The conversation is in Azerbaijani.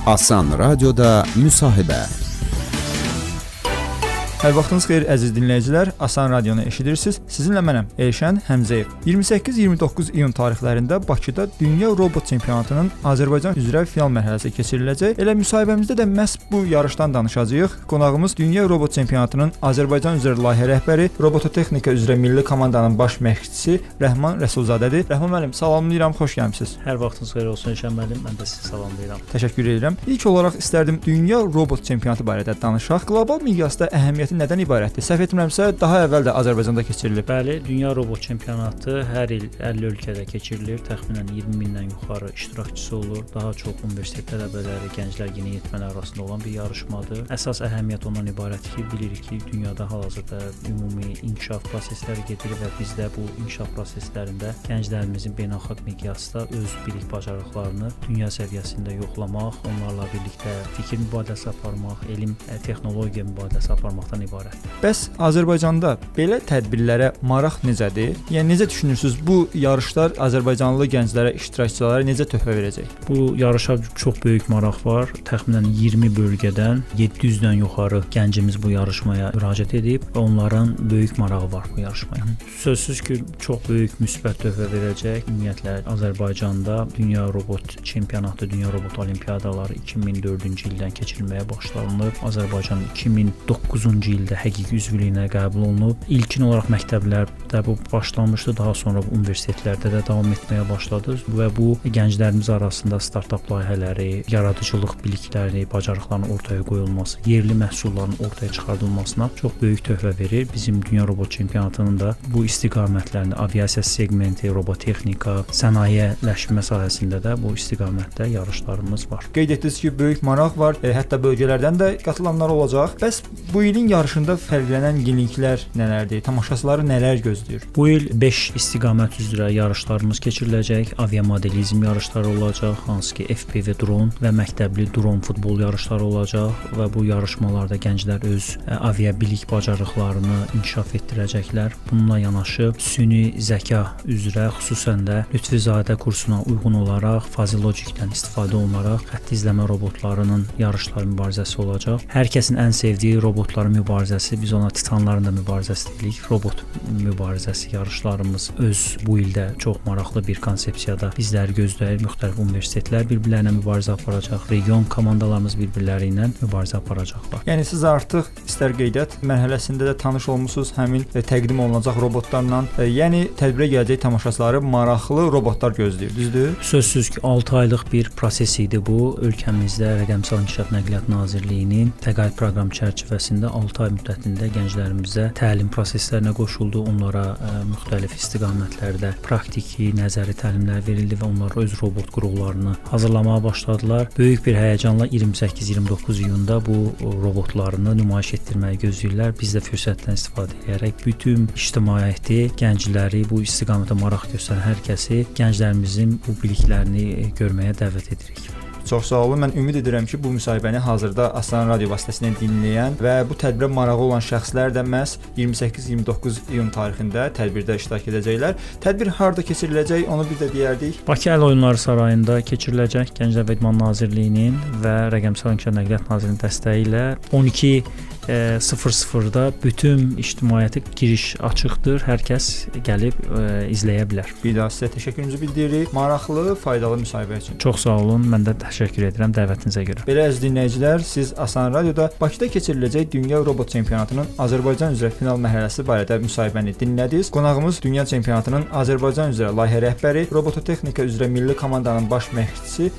Asan Radioda müsahibə. Hər vaxtınız xeyir əziz dinləyicilər, Asan Radionu eşidirsiniz. Sizinlə mənəm Elşən Həmzəyev. 28-29 iyun tarixlərində Bakıda Dünya Robot Çempionatının Azərbaycan üzrə final mərhələsi keçiriləcək. Elə müsahibəmizdə də məhz bu yarışdan danışacağıq. Qonağımız Dünya Robot Çempionatının Azərbaycan üzrə layihə rəhbəri, robototexnika üzrə milli komandanın baş məşqçisi Rəhman Rəsulzadədir. Rəhman müəllim, salamlayıram, xoş gəlmisiniz. Hər vaxtınız xeyir olsun Elşən müəllim, mən də sizi salamlayıram. Təşəkkür edirəm. İlk olaraq istərdim Dünya Robot Çempionatı barədə danışaq. Qlobal miqyasda əhəmiyyəti nədən ibarətdir? Səhv etmirəmsə, daha əvvəl də Azərbaycanda keçirilib. Bəli, Dünya Robot Çempionatı hər il 50 ölkədə keçirilir. Təxminən 20 mindən yuxarı iştirakçısı olur. Daha çox universitet tələbələri, gənclər, yeniyetmələr arasında olan bir yarışmadır. Əsas əhəmiyyət ondan ibarətdir ki, bilirik ki, dünyada hal-hazırda ümumi inkişaf prosesləri gedir və biz də bu inkişaf proseslərində gənclərimizin beynəlxalq miqyasda öz bilik bacarıqlarını dünya səviyyəsində yoxlamaq, onlarla birlikdə fikir mübadiləsi aparmaq, elm, texnologiya mübadiləsi aparmaqdan ibarətdir. Bəs Azərbaycanda belə tədbirlərə maraq necədir? Yəni necə düşünürsüz bu yarışlar Azərbaycanlı gənclərə, iştirakçılara necə töhfə verəcək? Bu yarışa çox böyük maraq var. Təxminən 20 bölgədən 700-dən yuxarı gəncimiz bu yarışmaya müraciət edib və onların böyük marağı var bu yarışmaya. Sözsüz ki, çox böyük müsbət töhfə verəcək. Ümumiyyətlə Azərbaycanda Dünya Robot Çempionatı, Dünya Robot Olimpiadaları 2004-cü ildən keçirilməyə başlanılıb. Azərbaycan 2009-cu ildə həqiqi üzvlüyünə qəbul olunub. İlkin olaraq məktəblərdə bu başlanmışdı, daha sonra universitetlərdə də davam etməyə başladı və bu gənclərimiz arasında startap layihələri, yaradıcılıq bilikləri, bacarıqların ortaya qoyulması, yerli məhsulların ortaya çıxardılmasına çox böyük töhfə verir. Bizim Dünya Robot Çempionatının da bu istiqamətlərində aviasiya segmenti, robotexnika, sənayeləşmə sahəsində də bu istiqamətdə yarışlarımız var. Qeyd etdiniz ki, böyük maraq var, hətta bölgələrdən də qatılanlar olacaq. Bəs bu ilin yarışında fərqlənən yeniliklər nələrdir? Tamaşaçıları nələr gözləyir? Bu il 5 istiqamət üzrə yarışlarımız keçiriləcək. Aviamodelizm yarışları olacaq, hansı ki FPV dron və məktəbli dron futbol yarışları olacaq və bu yarışmalarda gənclər öz aviabilik bacarıqlarını inkişaf etdirəcəklər. Bununla yanaşı süni zəka üzrə xüsusən də Lütfüzadə kursuna uyğun olaraq Fazilogikdən istifadə olunaraq xətt izləmə robotlarının yarışları mübarizəsi olacaq. Hər kəsin ən sevdiyi robotların mübarizəsi, biz ona titanların da mübarizəsi deyirik. Robot mübarizəsi yarışlarımız öz bu ildə çox maraqlı bir konsepsiyada bizləri gözləyir. Müxtəlif universitetlər bir-birlərinə mübarizə aparacaq, region komandalarımız bir-birləri ilə mübarizə aparacaqlar. Yəni siz artıq istər qeydiyyat mərhələsində də tanış olmusunuz həmin təqdim olunacaq robotlarla. Yəni tədbirə gələcək tamaşaçıları maraqlı robotlar gözləyir, düzdür? Sözsüz ki, 6 aylıq bir proses idi bu. Ölkəmizdə Rəqəmsal İnkişaf Nəqliyyat Nazirliyinin təqaüd proqram çərçivəsində 6 ay müddətində gənclərimizə təlim proseslərinə qoşuldu. Onlara müxtəlif istiqamətlərdə praktiki, nəzəri təlimlər verildi və onlar öz robot qurğularını hazırlamağa başladılar. Böyük bir həyəcanla 28-29 iyunda bu robotlarını nümayiş etdirməyi gözləyirlər. Biz də fürsətdən istifadə edərək bütün ictimaiyyəti, gəncləri, bu istiqamətə maraq göstərən hər kəsi gənclərimizin bu biliklərini görməyə dəvət edirik. Çox sağ olun. Mən ümid edirəm ki, bu müsahibəni hazırda Asan Radio vasitəsilə dinləyən və bu tədbirə marağı olan şəxslər də məhz 28-29 iyun tarixində tədbirdə iştirak edəcəklər. Tədbir harda keçiriləcək, onu bir də deyərdik. Bakı Əl Oyunları Sarayında keçiriləcək. Gənclər və İdman Nazirliyinin və Rəqəmsal İnkişaf Nəqliyyat Nazirliyinin dəstəyi ilə 12:00-da bütün ictimaiyyətə giriş açıqdır. Hər kəs gəlib izləyə bilər. Bir daha sizə təşəkkürümüzü bildiririk. Maraqlı, faydalı müsahibə üçün. Çox sağ olun. Mən də təşəkkür edirəm dəvətinizə görə. Belə əziz dinləyicilər, siz Asan Radioda Bakıda keçiriləcək Dünya Robot Çempionatının Azərbaycan üzrə final mərhələsi barədə müsahibəni dinlədiniz. Qonağımız Dünya Çempionatının Azərbaycan üzrə layihə rəhbəri, robototexnika üzrə milli komandanın baş məşqçisi